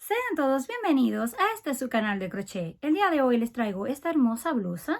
Sean todos bienvenidos a este su canal de crochet. El día de hoy les traigo esta hermosa blusa.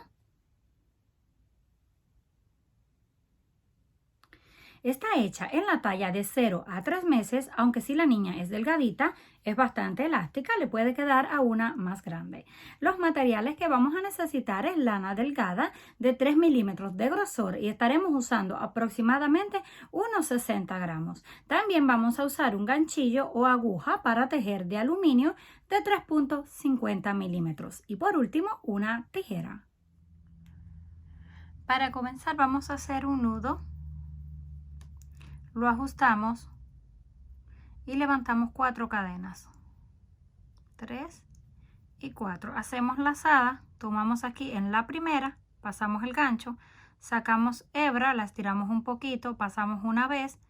Está hecha en la talla de 0 a 3 meses, aunque si la niña es delgadita, es bastante elástica, le puede quedar a una más grande. Los materiales que vamos a necesitar es lana delgada de 3 milímetros de grosor y estaremos usando aproximadamente unos 60 gramos. También vamos a usar un ganchillo o aguja para tejer de aluminio de 3.50 milímetros y por último una tijera. Para comenzar vamos a hacer un nudo. Lo ajustamos y levantamos 4 cadenas, 3 y 4. Hacemos lazada, tomamos aquí en la primera, pasamos el gancho, sacamos hebra, la estiramos un poquito, pasamos una vez,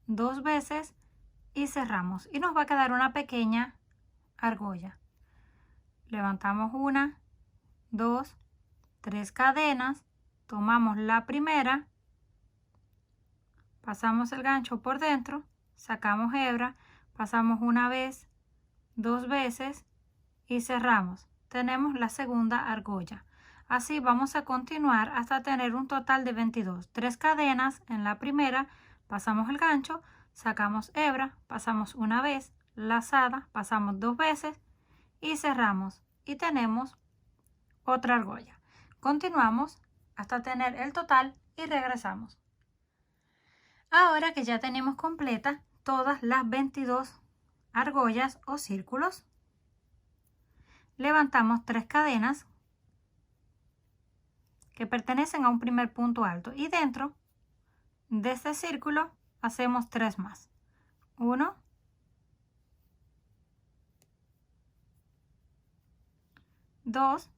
2 veces y cerramos. Y nos va a quedar una pequeña argolla. Levantamos 1, 2, 3 cadenas, tomamos la primera, pasamos el gancho por dentro, sacamos hebra, pasamos una vez, 2 veces y cerramos. Tenemos la segunda argolla. Así vamos a continuar hasta tener un total de 22. 3 cadenas en la primera, pasamos el gancho, sacamos hebra, pasamos una vez, lazada, pasamos 2 veces y cerramos. Y tenemos otra argolla. Continuamos hasta tener el total y regresamos. Ahora que ya tenemos completas todas las 22 argollas o círculos, levantamos 3 cadenas que pertenecen a un primer punto alto y dentro de este círculo hacemos 3 más. 1, 2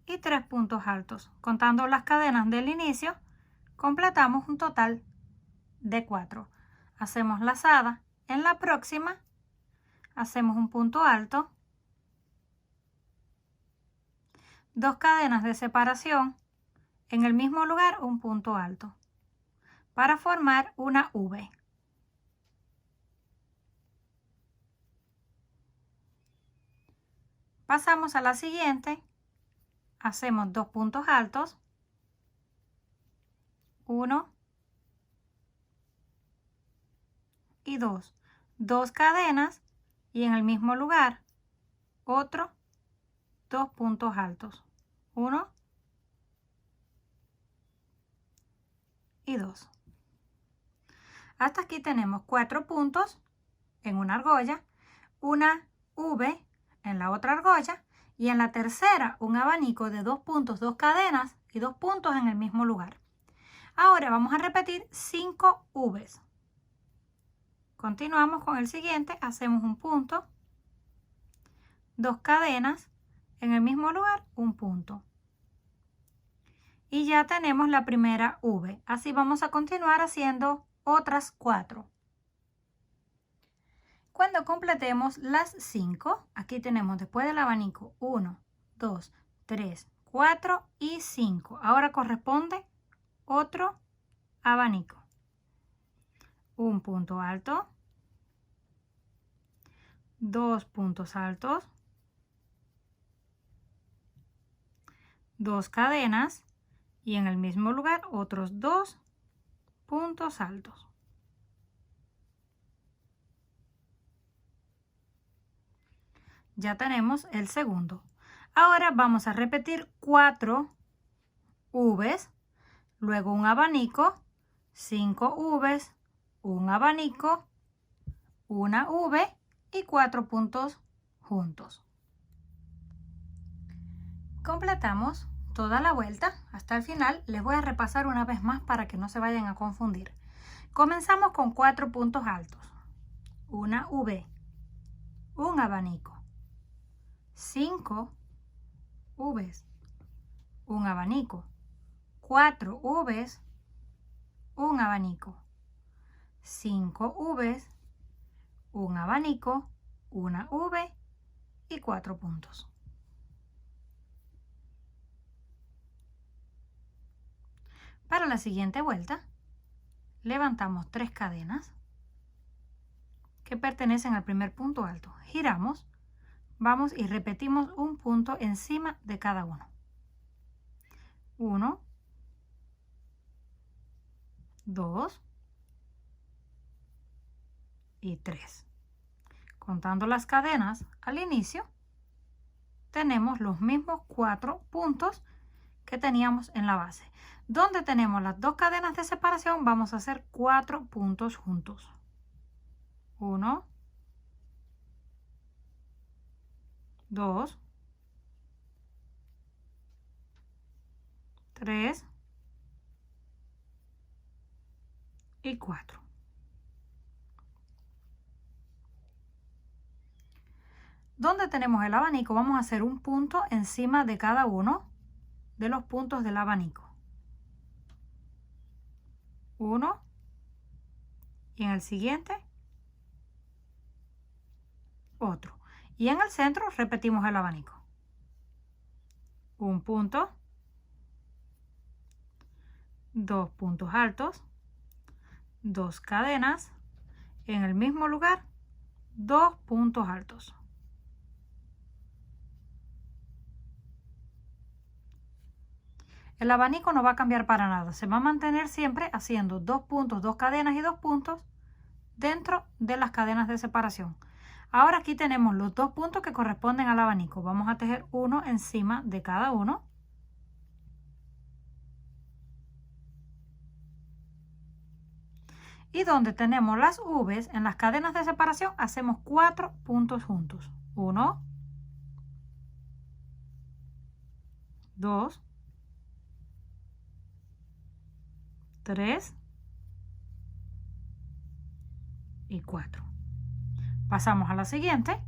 y 3 puntos altos. Contando las cadenas del inicio, completamos un total de 4. Hacemos lazada. En la próxima hacemos un punto alto, 2 cadenas de separación, en el mismo lugar un punto alto, para formar una V. Pasamos a la siguiente, hacemos 2 puntos altos, 1 y 2, 2 cadenas y en el mismo lugar otro 2 puntos altos, 1 y 2. Hasta aquí tenemos 4 puntos en una argolla, una V en la otra argolla y en la tercera un abanico de 2 puntos, 2 cadenas y 2 puntos en el mismo lugar. Ahora vamos a repetir 5 V's. Continuamos con el siguiente, hacemos un punto, 2 cadenas, en el mismo lugar un punto. Y ya tenemos la primera V. Así vamos a continuar haciendo otras 4. Cuando completemos las 5, aquí tenemos después del abanico 1, 2, 3, 4 y 5. Ahora corresponde otro abanico. Un punto alto, 2 puntos altos, 2 cadenas y en el mismo lugar otros 2 puntos altos. Ya tenemos el segundo. Ahora vamos a repetir 4 V's, luego un abanico, 5 V's, un abanico, una V y 4 puntos juntos. Completamos toda la vuelta hasta el final. Les voy a repasar una vez más para que no se vayan a confundir. Comenzamos con 4 puntos altos, una V, un abanico, 5 V's, un abanico, 4 V's, un abanico, 5 V's, un abanico, una V y 4 puntos. Para la siguiente vuelta, levantamos 3 cadenas, que pertenecen al primer punto alto. Giramos, vamos y repetimos un punto encima de cada uno. 1, 2 y 3. Contando las cadenas al inicio, tenemos los mismos 4 puntos que teníamos en la base. Donde tenemos las 2 cadenas de separación, vamos a hacer 4 puntos juntos. 1, 2, 3 y 4. Donde tenemos el abanico, vamos a hacer un punto encima de cada uno de los puntos del abanico. 1 y en el siguiente otro. Y en el centro repetimos el abanico. Un punto, 2 puntos altos, 2 cadenas, en el mismo lugar, 2 puntos altos. El abanico no va a cambiar para nada, se va a mantener siempre haciendo 2 puntos, 2 cadenas y 2 puntos dentro de las cadenas de separación. Ahora aquí tenemos los 2 puntos que corresponden al abanico. Vamos a tejer uno encima de cada uno. Y donde tenemos las V's, en las cadenas de separación hacemos 4 puntos juntos. 1, 2, 3 y 4. Pasamos a la siguiente.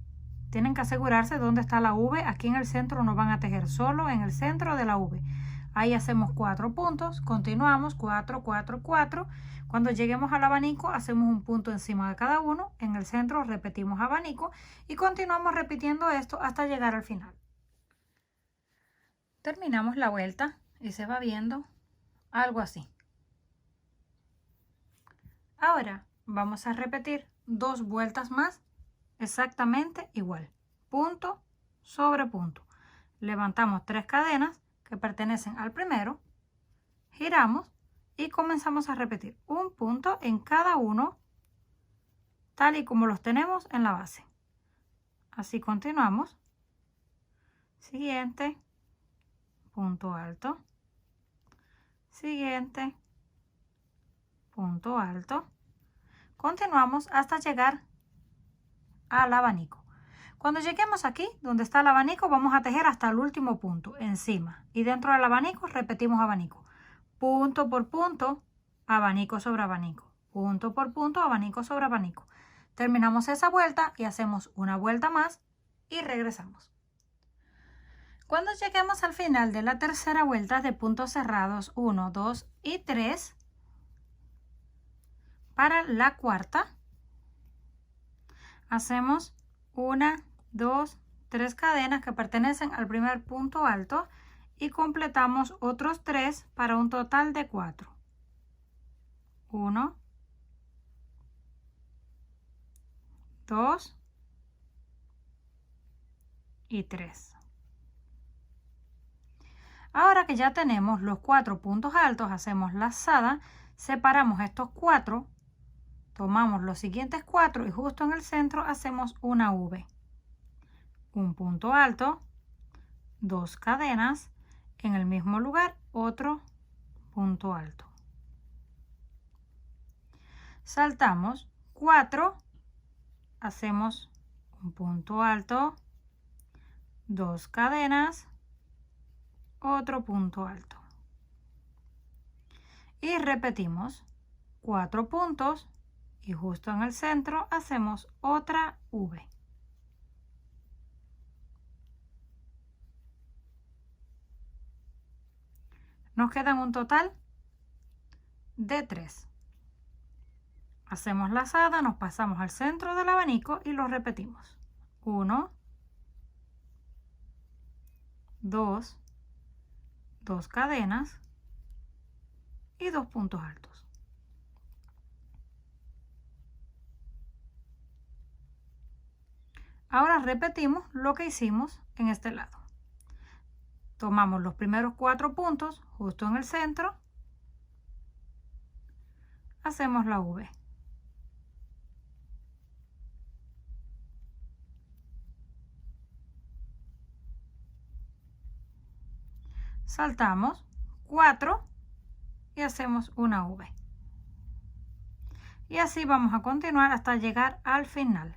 Tienen que asegurarse dónde está la V. Aquí en el centro no van a tejer, solo en el centro de la V. Ahí hacemos 4 puntos, continuamos 4, 4, 4. Cuando lleguemos al abanico hacemos un punto encima de cada uno. En el centro repetimos abanico y continuamos repitiendo esto hasta llegar al final. Terminamos la vuelta y se va viendo algo así. Ahora vamos a repetir 2 vueltas más exactamente igual, punto sobre punto. Levantamos 3 cadenas que pertenecen al primero, giramos y comenzamos a repetir un punto en cada uno tal y como los tenemos en la base. Así continuamos. Siguiente, punto alto, siguiente, punto alto. Continuamos hasta llegar al abanico. Cuando lleguemos aquí, donde está el abanico, vamos a tejer hasta el último punto, encima. Y dentro del abanico repetimos abanico. Punto por punto, abanico sobre abanico. Punto por punto, abanico sobre abanico. Terminamos esa vuelta y hacemos una vuelta más y regresamos. Cuando lleguemos al final de la tercera vuelta de puntos cerrados 1, 2 y 3, para la cuarta, hacemos 1, 2, 3 cadenas que pertenecen al primer punto alto y completamos otros 3 para un total de 4. 1, 2 y 3. Ahora que ya tenemos los 4 puntos altos, hacemos lazada, separamos estos 4, tomamos los siguientes 4 y justo en el centro hacemos una V. Un punto alto, 2 cadenas, en el mismo lugar otro punto alto. Saltamos 4, hacemos un punto alto, 2 cadenas, otro punto alto. Y repetimos 4 puntos y justo en el centro hacemos otra V. Nos quedan un total de 3. Hacemos lazada, nos pasamos al centro del abanico y lo repetimos. 1, 2, 2 cadenas y 2 puntos altos. Ahora repetimos lo que hicimos en este lado. Tomamos los primeros 4 puntos justo en el centro, hacemos la V. Saltamos 4 y hacemos una V. Y así vamos a continuar hasta llegar al final.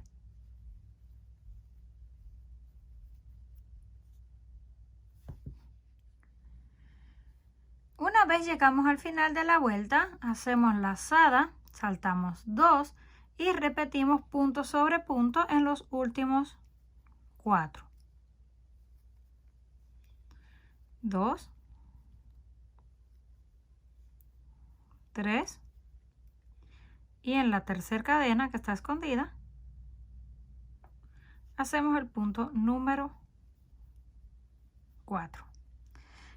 Una vez llegamos al final de la vuelta, hacemos lazada, saltamos 2 y repetimos punto sobre punto en los últimos 4. 2, 3 y en la tercera cadena que está escondida hacemos el punto número 4.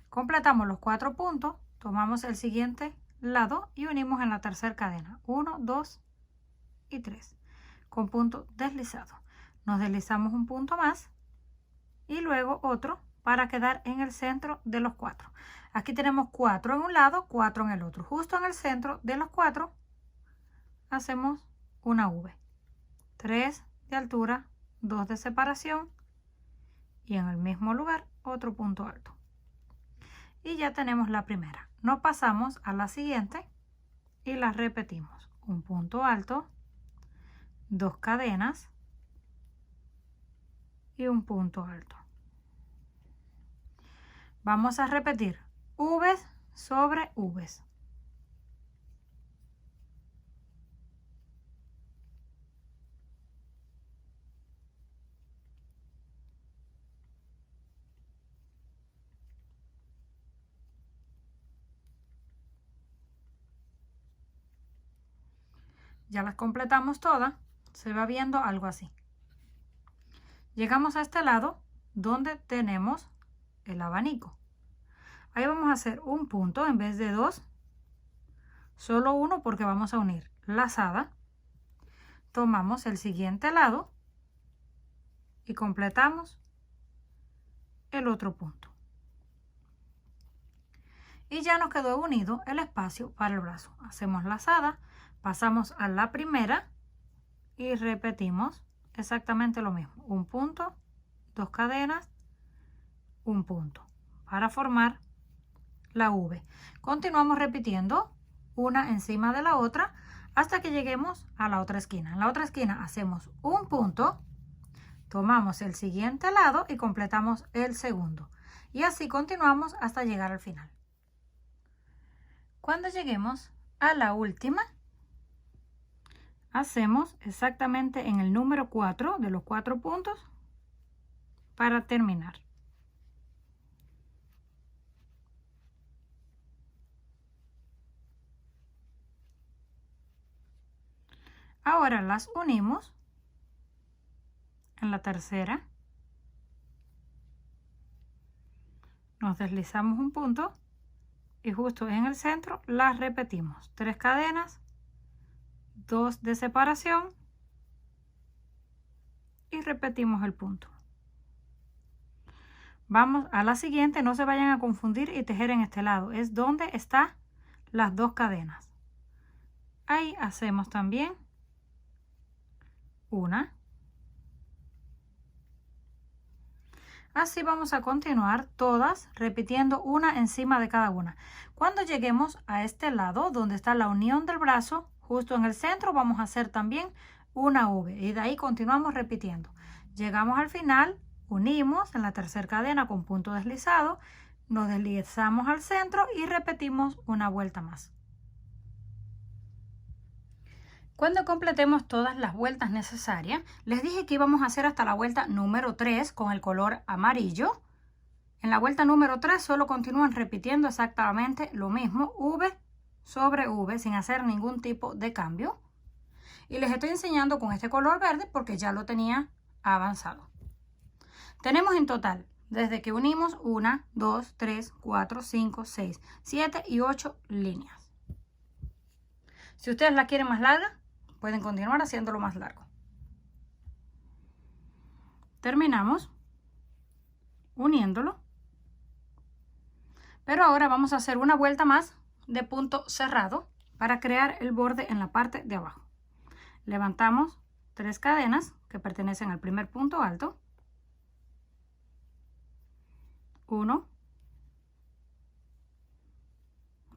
Completamos los 4 puntos, tomamos el siguiente lado y unimos en la tercera cadena 1, 2 y 3 con punto deslizado. Nos deslizamos un punto más y luego otro para quedar en el centro de los 4. Aquí tenemos 4 en un lado, 4 en el otro. Justo en el centro de los 4 hacemos una V. 3 de altura, 2 de separación y en el mismo lugar otro punto alto. Y ya tenemos la primera. Nos pasamos a la siguiente y la repetimos. Un punto alto, 2 cadenas y un punto alto. Vamos a repetir V sobre V. Ya las completamos todas, se va viendo algo así. Llegamos a este lado donde tenemos el abanico. Ahí vamos a hacer un punto en vez de 2, solo uno porque vamos a unir lazada. Tomamos el siguiente lado y completamos el otro punto. Y ya nos quedó unido el espacio para el brazo. Hacemos lazada, pasamos a la primera y repetimos exactamente lo mismo. Un punto, 2 cadenas, un punto para formar la V. Continuamos repitiendo una encima de la otra hasta que lleguemos a la otra esquina. En la otra esquina hacemos un punto, tomamos el siguiente lado y completamos el segundo. Y así continuamos hasta llegar al final. Cuando lleguemos a la última, hacemos exactamente en el número 4 de los 4 puntos para terminar. Ahora las unimos en la tercera. Nos deslizamos un punto y justo en el centro las repetimos. 3 cadenas, 2 de separación y repetimos el punto. Vamos a la siguiente, no se vayan a confundir y tejer en este lado. Es donde están las 2 cadenas. Ahí hacemos también una. Así vamos a continuar todas repitiendo una encima de cada una. Cuando lleguemos a este lado donde está la unión del brazo, justo en el centro vamos a hacer también una V y de ahí continuamos repitiendo. Llegamos al final, unimos en la tercera cadena con punto deslizado, nos deslizamos al centro y repetimos una vuelta más. Cuando completemos todas las vueltas necesarias, les dije que íbamos a hacer hasta la vuelta número 3 con el color amarillo. En la vuelta número 3 solo continúan repitiendo exactamente lo mismo, V sobre V, sin hacer ningún tipo de cambio. Y les estoy enseñando con este color verde porque ya lo tenía avanzado. Tenemos en total, desde que unimos 1, 2, 3, 4, 5, 6, 7 y 8 líneas. Si ustedes la quieren más larga, pueden continuar haciéndolo más largo. terminamos uniéndolo. Pero ahora vamos a hacer una vuelta más de punto cerrado para crear el borde en la parte de abajo. Levantamos 3 cadenas que pertenecen al primer punto alto. 1,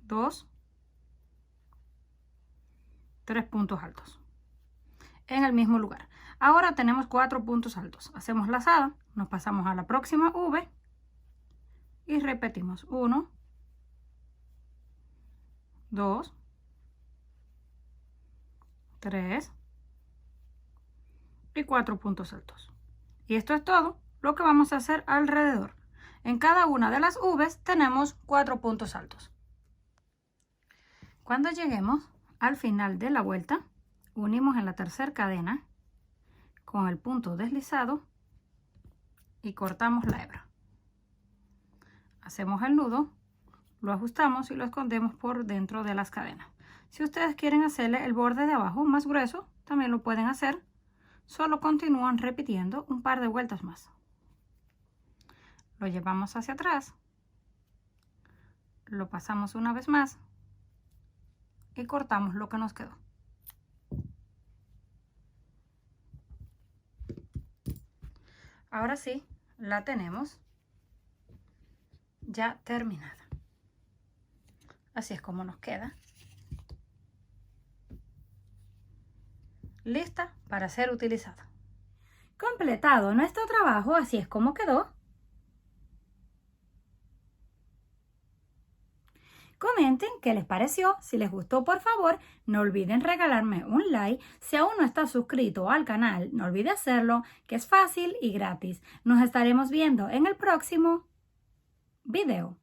2, 3 puntos altos en el mismo lugar. Ahora tenemos 4 puntos altos. Hacemos lazada, nos pasamos a la próxima V y repetimos 1, 2, 3 y 4 puntos altos. Y esto es todo lo que vamos a hacer alrededor. En cada una de las V's tenemos 4 puntos altos. Cuando lleguemos al final de la vuelta, unimos en la tercera cadena con el punto deslizado y cortamos la hebra. Hacemos el nudo, lo ajustamos y lo escondemos por dentro de las cadenas. Si ustedes quieren hacerle el borde de abajo más grueso, también lo pueden hacer. Solo continúan repitiendo un par de vueltas más. Lo llevamos hacia atrás, lo pasamos una vez más y cortamos lo que nos quedó. Ahora sí, la tenemos ya terminada. Así es como nos queda. Lista para ser utilizada. Completado nuestro trabajo, así es como quedó. Comenten qué les pareció. Si les gustó, por favor, no olviden regalarme un like. Si aún no estás suscrito al canal, no olvide hacerlo, que es fácil y gratis. Nos estaremos viendo en el próximo video.